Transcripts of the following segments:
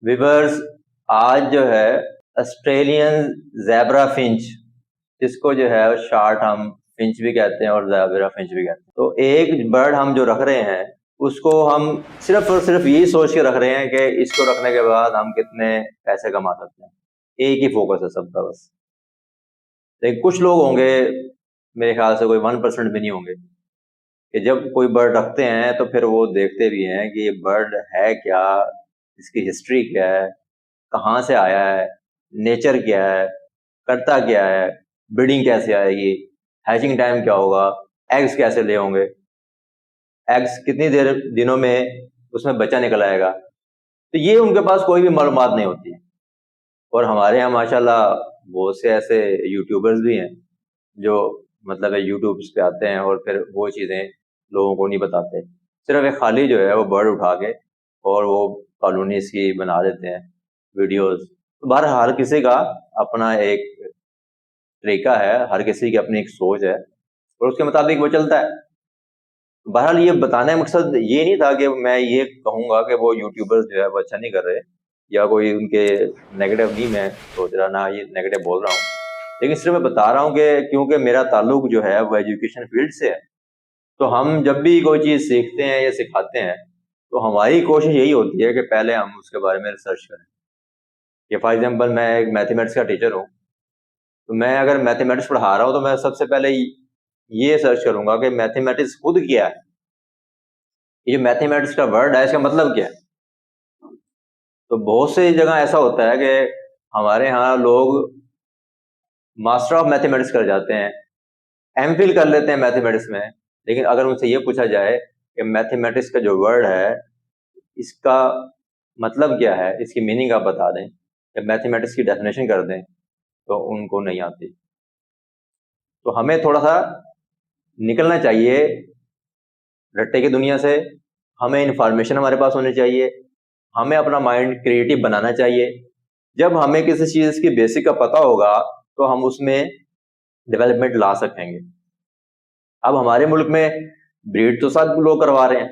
Weavers, आज जो है ऑस्ट्रेलियन ज़ेब्रा फिंच, जिसको जो है शार्ट हम फिंच भी कहते हैं और ज़ेब्रा फिंच भी कहते हैं, तो एक बर्ड हम जो रख रहे हैं उसको हम सिर्फ और सिर्फ यही सोच के रख रहे हैं कि इसको रखने के बाद हम कितने पैसे कमा सकते हैं। एक ही फोकस है सबका बस। लेकिन कुछ लोग होंगे, मेरे ख्याल से कोई 1% भी नहीं होंगे, कि जब कोई बर्ड रखते हैं तो फिर वो देखते भी हैं कि ये बर्ड है क्या, इसकी हिस्ट्री क्या है, कहाँ से आया है, नेचर क्या है, करता क्या है, ब्रीडिंग कैसे आएगी, हैचिंग टाइम क्या होगा, एग्स कैसे ले होंगे, एग्स कितनी देर दिनों में उसमें बच्चा निकल आएगा। तो ये उनके पास कोई भी मालूमात नहीं होती है। और हमारे यहाँ माशाल्लाह बहुत से ऐसे यूट्यूबर्स भी हैं जो मतलब है यूट्यूब्स पे आते हैं और फिर वो चीज़ें लोगों को नहीं बताते, सिर्फ एक खाली जो है वो बर्ड उठा के और वो कॉलोनीज की बना देते हैं वीडियोस। तो बहरहाल हर किसी का अपना एक तरीका है, हर किसी की अपनी एक सोच है और उसके मुताबिक वो चलता है। बहरहाल ये बताने का मकसद ये नहीं था कि मैं ये कहूँगा कि वो यूट्यूबर्स जो है वो अच्छा नहीं कर रहे, या कोई उनके नेगेटिव नहीं मैं सोच रहा, ना ये नेगेटिव बोल रहा हूँ। लेकिन सिर्फ मैं बता रहा हूँ कि क्योंकि मेरा ताल्लुक जो है वो एजुकेशन फील्ड से है, तो हम जब भी कोई चीज़ सीखते हैं या सिखाते हैं, तो हमारी कोशिश यही होती है कि पहले हम उसके बारे में रिसर्च करें। कि फॉर एग्जांपल मैं एक मैथमेटिक्स का टीचर हूँ, तो मैं अगर मैथमेटिक्स पढ़ा रहा हूँ तो मैं सबसे पहले ये सर्च करूँगा कि मैथमेटिक्स खुद क्या है। ये मैथमेटिक्स का वर्ड है, इसका मतलब क्या है। तो बहुत सी जगह ऐसा होता है कि हमारे यहाँ लोग मास्टर ऑफ मैथमेटिक्स कर जाते हैं, एमफिल कर लेते हैं मैथमेटिक्स में, लेकिन अगर उनसे ये पूछा जाए कि मैथमेटिक्स का जो वर्ड है इसका मतलब क्या है, इसकी मीनिंग आप बता दें या मैथमेटिक्स की डेफिनेशन कर दें, तो उनको नहीं आती। तो हमें थोड़ा सा निकलना चाहिए रट्टे की दुनिया से, हमें इंफॉर्मेशन हमारे पास होनी चाहिए, हमें अपना माइंड क्रिएटिव बनाना चाहिए। जब हमें किसी चीज़ की बेसिक का पता होगा तो हम उसमें डेवलपमेंट ला सकेंगे। अब हमारे मुल्क में ब्रीड तो सब लोग करवा रहे हैं,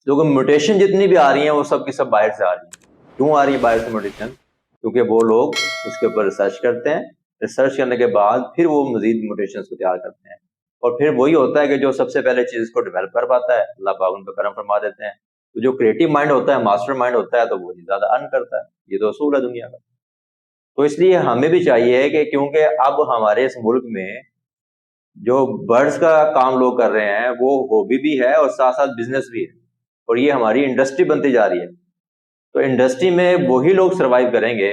क्योंकि म्यूटेशन जितनी भी आ रही हैं वो सब की सब बाहर से आ रही हैं। क्यों आ रही है बाहर से म्यूटेशन? क्योंकि वो लोग उसके ऊपर रिसर्च करते हैं, रिसर्च करने के बाद फिर वो मजीद म्यूटेशन को तैयार करते हैं, और फिर वही होता है कि जो सबसे पहले चीज़ को डेवलप कर पाता है अल्लाह पाक उन पर करम फरमा देते हैं। तो जो क्रिएटिव माइंड होता है, मास्टर माइंड होता है, तो वही ज़्यादा अर्न करता है। ये तो असूल है दुनिया का। तो इसलिए हमें भी चाहिए कि क्योंकि अब हमारे इस मुल्क में जो बर्ड्स का काम लोग कर रहे हैं वो हॉबी भी है और साथ साथ बिजनेस भी है, और ये हमारी इंडस्ट्री बनती जा रही है। तो इंडस्ट्री में वही लोग सरवाइव करेंगे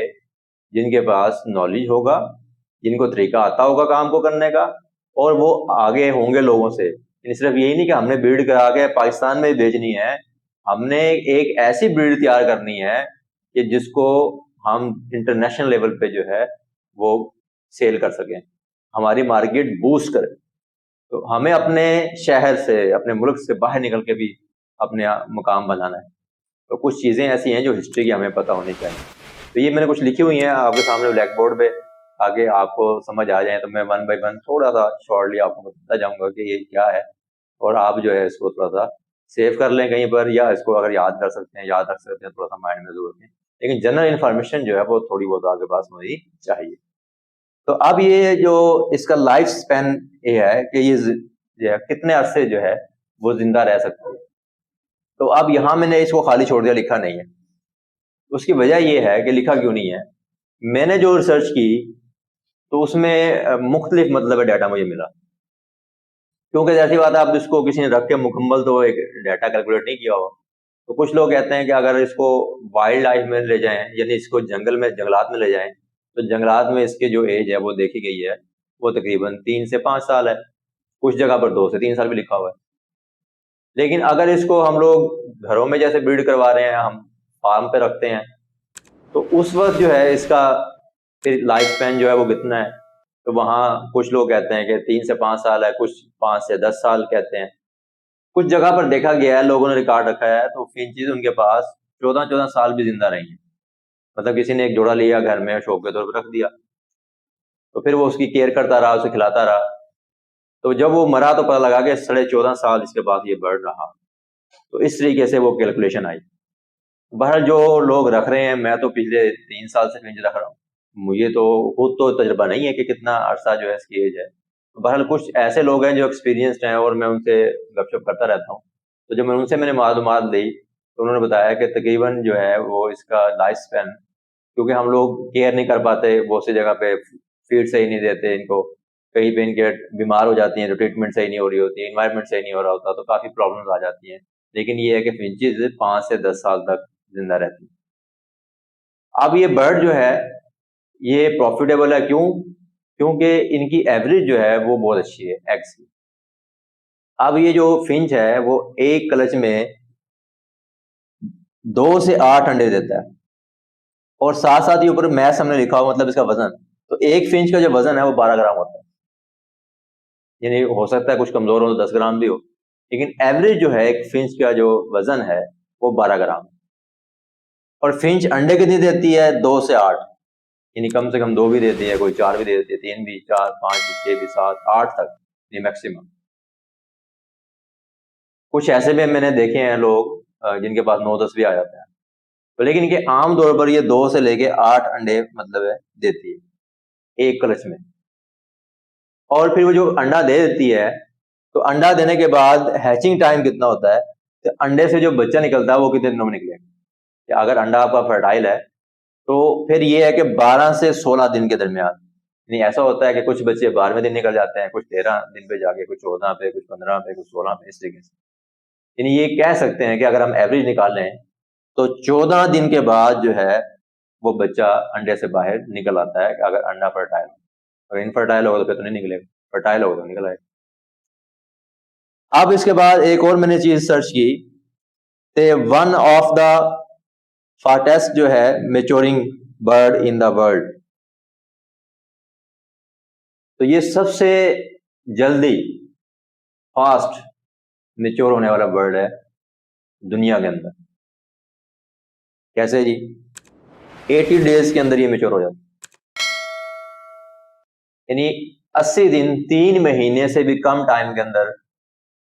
जिनके पास नॉलेज होगा, जिनको तरीका आता होगा काम को करने का, और वो आगे होंगे लोगों से। सिर्फ यही नहीं कि हमने ब्रीड करा के पाकिस्तान में बेचनी है, हमने एक ऐसी ब्रीड तैयार करनी है कि जिसको हम इंटरनेशनल लेवल पे जो है वो सेल कर सकें, हमारी मार्केट बूस्ट करे। तो हमें अपने शहर से, अपने मुल्क से बाहर निकल के भी अपने मुकाम बनाना है। तो कुछ चीज़ें ऐसी हैं जो हिस्ट्री की हमें पता होनी चाहिए। तो ये मैंने कुछ लिखी हुई हैं आपके सामने ब्लैक बोर्ड पे, आगे आपको समझ आ जाए तो मैं वन बाय वन थोड़ा सा शॉर्टली आपको बताता जाऊंगा कि ये क्या है, और आप जो है इसको थोड़ा सा सेव कर लें कहीं पर, या इसको अगर याद कर सकते हैं याद रख सकते हैं, थोड़ा सा माइंड में जरूर रखें। लेकिन जनरल इन्फॉर्मेशन जो है वो थोड़ी बहुत आपके पास होनी चाहिए। तो अब ये जो इसका लाइफ स्पैन ये है कि ये जो है कितने अरसे जो है वो जिंदा रह सकता है। तो अब यहाँ मैंने इसको खाली छोड़ दिया, लिखा नहीं है। उसकी वजह ये है कि लिखा क्यों नहीं है, मैंने जो रिसर्च की तो उसमें मुख्तलिफ मतलब डाटा मुझे मिला। क्योंकि जैसी बात है, आप इसको किसी ने रख के मुकम्मल तो एक डाटा कैलकुलेट नहीं किया हो। तो कुछ लोग कहते हैं कि अगर इसको वाइल्ड लाइफ में ले जाएं, यानी इसको जंगल में, जंगलात में ले जाएं, तो जंगलात में इसकी जो एज है वो देखी गई है, वो तकरीबन 3 से 5 साल है। कुछ जगह पर 2 से 3 साल भी लिखा हुआ है। लेकिन अगर इसको हम लोग घरों में जैसे ब्रीड करवा रहे हैं, हम फार्म पे रखते हैं, तो उस वक्त जो है इसका फिर लाइफ स्पैन जो है वो कितना है। तो वहाँ कुछ लोग कहते हैं कि 3 से 5 साल है, कुछ 5 से 10 साल कहते हैं। कुछ जगह पर देखा गया है, लोगों ने रिकॉर्ड रखा है, तो फिंचीज उनके पास 14-14 साल भी जिंदा रही हैं। मतलब किसी ने एक जोड़ा लिया घर में, शौक के तौर पर रख दिया, तो फिर वो उसकी केयर करता रहा, उसे खिलाता रहा। तो जब वो मरा तो पता लगा कि 14.5 साल इसके बाद ये बर्ड रहा। तो इस तरीके से वो कैलकुलेशन आई। बहरहाल जो लोग रख रहे हैं, मैं तो पिछले 3 साल से फिंच रख रहा हूँ, मुझे तो खुद तो तजुर्बा नहीं है कि कितना अरसा जो है इसकी एज है। बहरहाल कुछ ऐसे लोग हैं जो एक्सपीरियंस्ड हैं और मैं उनसे गपशप करता रहता हूँ। तो जब मैंने मालूमात ली तो उन्होंने बताया कि तकरीबन जो है वो इसका लाइफ स्पैन, क्योंकि हम लोग केयर नहीं कर पाते, बहुत सी जगह पे फीड सही नहीं देते इनको, कहीं पे इनके बीमार हो जाती हैं तो ट्रीटमेंट सही नहीं हो रही होती, इन्वायरमेंट सही नहीं हो रहा होता, तो काफ़ी प्रॉब्लम्स आ जाती हैं। लेकिन ये है कि फिंचेस 5 से 10 साल तक जिंदा रहती हैं। अब ये बर्ड जो है ये प्रॉफिटेबल है, क्यों? क्योंकि इनकी एवरेज जो है वो बहुत अच्छी है एग्स की। अब ये जो फिंच है वो एक क्लच में 2 से 8 अंडे देता है, और साथ साथ ये ऊपर मैथ्स हमने लिखा हुआ, मतलब इसका वजन। तो एक फिंच का जो वजन है वो 12 ग्राम होता है, यानी हो सकता है कुछ कमजोर हो तो 10 ग्राम भी हो, लेकिन एवरेज जो है एक फिंच का जो वजन है वो 12 ग्राम है। और फिंच अंडे कितनी देती है? 2 से 8, यानी कम से कम 2 भी देती है, कोई 4 भी दे देती है, 3 भी, 4, 5 भी, 6 भी, 7, 8 तक, ये मैक्सिमम। कुछ ऐसे भी मैंने देखे हैं लोग जिनके पास 9-10 भी आ जाते हैं। तो लेकिन इनके आम तौर पर ये 2 से लेके 8 अंडे मतलब है देती है एक कलच में। और फिर वो जो अंडा दे देती है, तो अंडा देने के बाद हैचिंग टाइम कितना होता है, तो अंडे से जो बच्चा निकलता है वो कितने दिनों में निकलेगा? कि अगर अंडा आपका फर्टाइल है तो फिर ये है कि 12 से 16 दिन के दरमियान, यानी ऐसा होता है कि कुछ बच्चे 12वें दिन निकल जाते हैं, कुछ 13 दिन पे जाके, कुछ 14 पे, कुछ 15 पे, कुछ 16 पे, इस तरीके से। यानी ये कह सकते हैं कि अगर हम एवरेज निकालें तो 14 दिन के बाद जो है वो बच्चा अंडे से बाहर निकल आता है, अगर अंडा फर्टाइल हो। अगर इनफर्टाइल होगा तो फिर तो नहीं निकलेगा, फर्टाइल होगा तो निकल आएगा। अब इसके बाद एक और मैंने चीज सर्च की, ते वन ऑफ द फास्टेस्ट जो है maturing bird in the world, तो ये सबसे जल्दी फास्ट मेच्योर होने वाला बर्ड है दुनिया के अंदर। कैसे जी? 80 डेज के अंदर ये मेच्योर हो जाता है, यानी 80 दिन, 3 महीने से भी कम टाइम के अंदर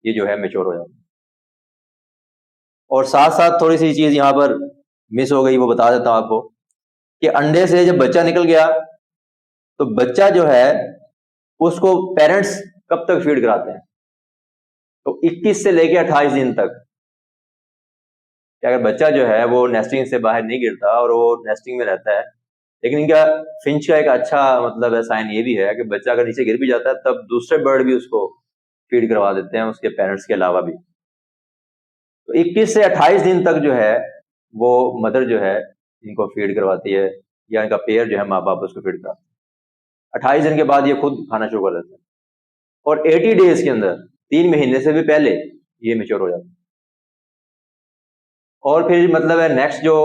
ये जो है मेच्योर हो जाता है। और साथ साथ थोड़ी सी चीज यहाँ पर मिस हो गई, वो बता देता हूं आपको, कि अंडे से जब बच्चा निकल गया तो बच्चा जो है उसको पेरेंट्स कब तक फीड कराते हैं? तो 21 से लेके 28 दिन तक, कि अगर बच्चा जो है वो नेस्टिंग से बाहर नहीं गिरता और वो नेस्टिंग में रहता है। लेकिन इनका फिंच का एक अच्छा मतलब है, साइन ये भी है कि बच्चा अगर नीचे गिर भी जाता है तब दूसरे बर्ड भी उसको फीड करवा देते हैं, उसके पेरेंट्स के अलावा भी। तो 21 से 28 दिन तक जो है वो मदर जो है इनको फीड करवाती है, या इनका पेयर जो है माँ बाप उसको फीड कराते हैं। 28 दिन के बाद ये खुद खाना शुरू कर देते हैं, और 80 डेज के अंदर, 3 महीने से भी पहले, ये मेच्योर हो जाता है। और फिर मतलब है नेक्स्ट जो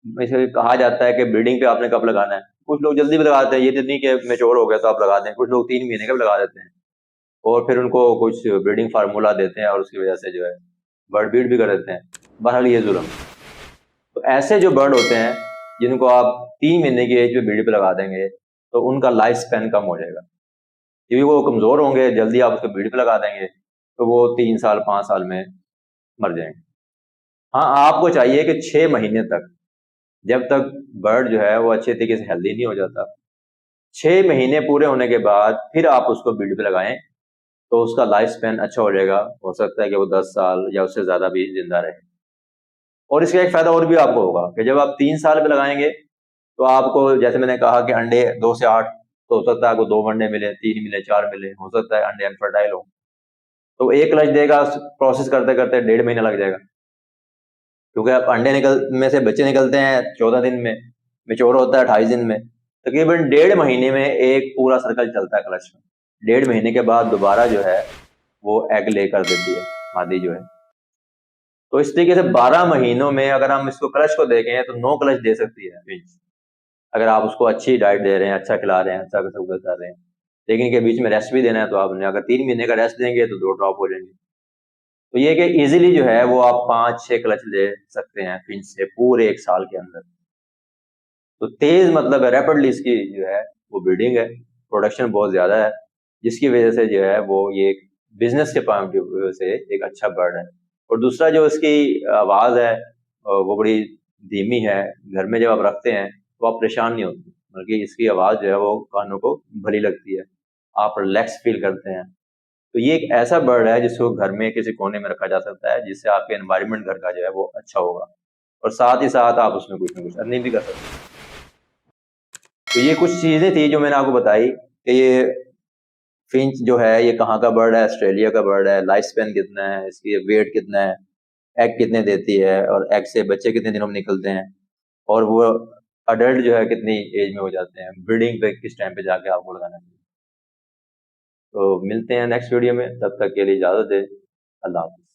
इसे कहा जाता है कि ब्रीडिंग पे आपने कब लगाना है, कुछ लोग जल्दी भी लगाते हैं, ये तो नहीं कि मेच्योर हो गया तो आप लगा दें, कुछ लोग 3 महीने का भी लगा देते हैं, और फिर उनको कुछ ब्रीडिंग फार्मूला देते हैं और उसकी वजह से जो है बर्ड ब्रीड भी कर देते हैं। बहरहाल ये जुल्म। तो ऐसे जो बर्ड होते हैं जिनको आप 3 महीने की एज पे ब्रीड पे लगा देंगे तो उनका लाइफ स्पैन कम हो जाएगा, क्योंकि वो कमजोर होंगे, जल्दी आप उसको ब्रीड पे लगा देंगे तो वो 3 साल 5 साल में मर जाएंगे। हाँ, आपको चाहिए कि 6 महीने तक, जब तक बर्ड जो है वो अच्छे तरीके से हेल्दी नहीं हो जाता, 6 महीने पूरे होने के बाद फिर आप उसको ब्रीड पे लगाएं तो उसका लाइफ स्पैन अच्छा हो जाएगा। हो सकता है कि वो 10 साल या उससे ज्यादा भी जिंदा रहे। और इसका एक फायदा और भी आपको होगा कि जब आप 3 साल पे लगाएंगे तो आपको, जैसे मैंने कहा कि अंडे 2 से 8, तो हो सकता है आपको 2 अंडे मिले, 3 मिले, 4 मिले, हो सकता है अंडे अनफर्टाइल हो, तो एक क्लच देगा, प्रोसेस करते करते 1.5 महीना लग जाएगा, क्योंकि अब अंडे निकल में से बच्चे निकलते हैं 14 दिन में, मेच्योर होता है 28 दिन में, तकरीबन 1.5 महीने में एक पूरा सर्कल चलता है क्लच में। 1.5 महीने के बाद दोबारा जो है वो एग ले कर देती है मादी जो है। तो इस तरीके से 12 महीनों में अगर हम इसको क्लच को देखें तो 9 क्लच दे सकती है फिंच, अगर आप उसको अच्छी डाइट दे रहे हैं, अच्छा खिला रहे हैं, अच्छा सब कुछ कर रहे हैं। लेकिन इनके बीच में रेस्ट भी देना है, तो आपने अगर 3 महीने का रेस्ट देंगे तो 2 ड्रॉप हो जाएंगे। तो ये कि इजीली जो है वो आप 5-6 क्लच ले सकते हैं फिंच से पूरे एक साल के अंदर। तो तेज मतलब है रैपिडली इसकी जो है वो ब्रीडिंग है, प्रोडक्शन बहुत ज्यादा है, जिसकी वजह से जो है वो ये बिजनेस के पॉइंट ऑफ व्यू से एक अच्छा बर्ड है। और दूसरा जो इसकी आवाज है वो बड़ी धीमी है, घर में जब आप रखते हैं तो आप परेशान नहीं होते, बल्कि इसकी आवाज़ जो है वो कानों को भली लगती है, आप रिलैक्स फील करते हैं। तो ये एक ऐसा बर्ड है जिसको घर में किसी कोने में रखा जा सकता है, जिससे आपके एनवायरनमेंट घर का जो है वो अच्छा होगा, और साथ ही साथ आप उसमें कुछ ना कुछ अर्निंग भी कर सकते हैं। तो ये कुछ चीज़ें थी जो मैंने आपको बताई कि ये फिंच जो है ये कहाँ का बर्ड है, ऑस्ट्रेलिया का बर्ड है, लाइफ स्पैन कितना है, इसकी वेट कितना है, एग कितने देती है, और एग से बच्चे कितने दिनों में निकलते हैं, और वो अडल्ट जो है कितनी एज में हो जाते हैं, ब्रीडिंग पे किस टाइम पे जाके आपको लगाना चाहिए। तो मिलते हैं नेक्स्ट वीडियो में, तब तक के लिए इजाज़त दें। अल्लाह हाफ़िज़।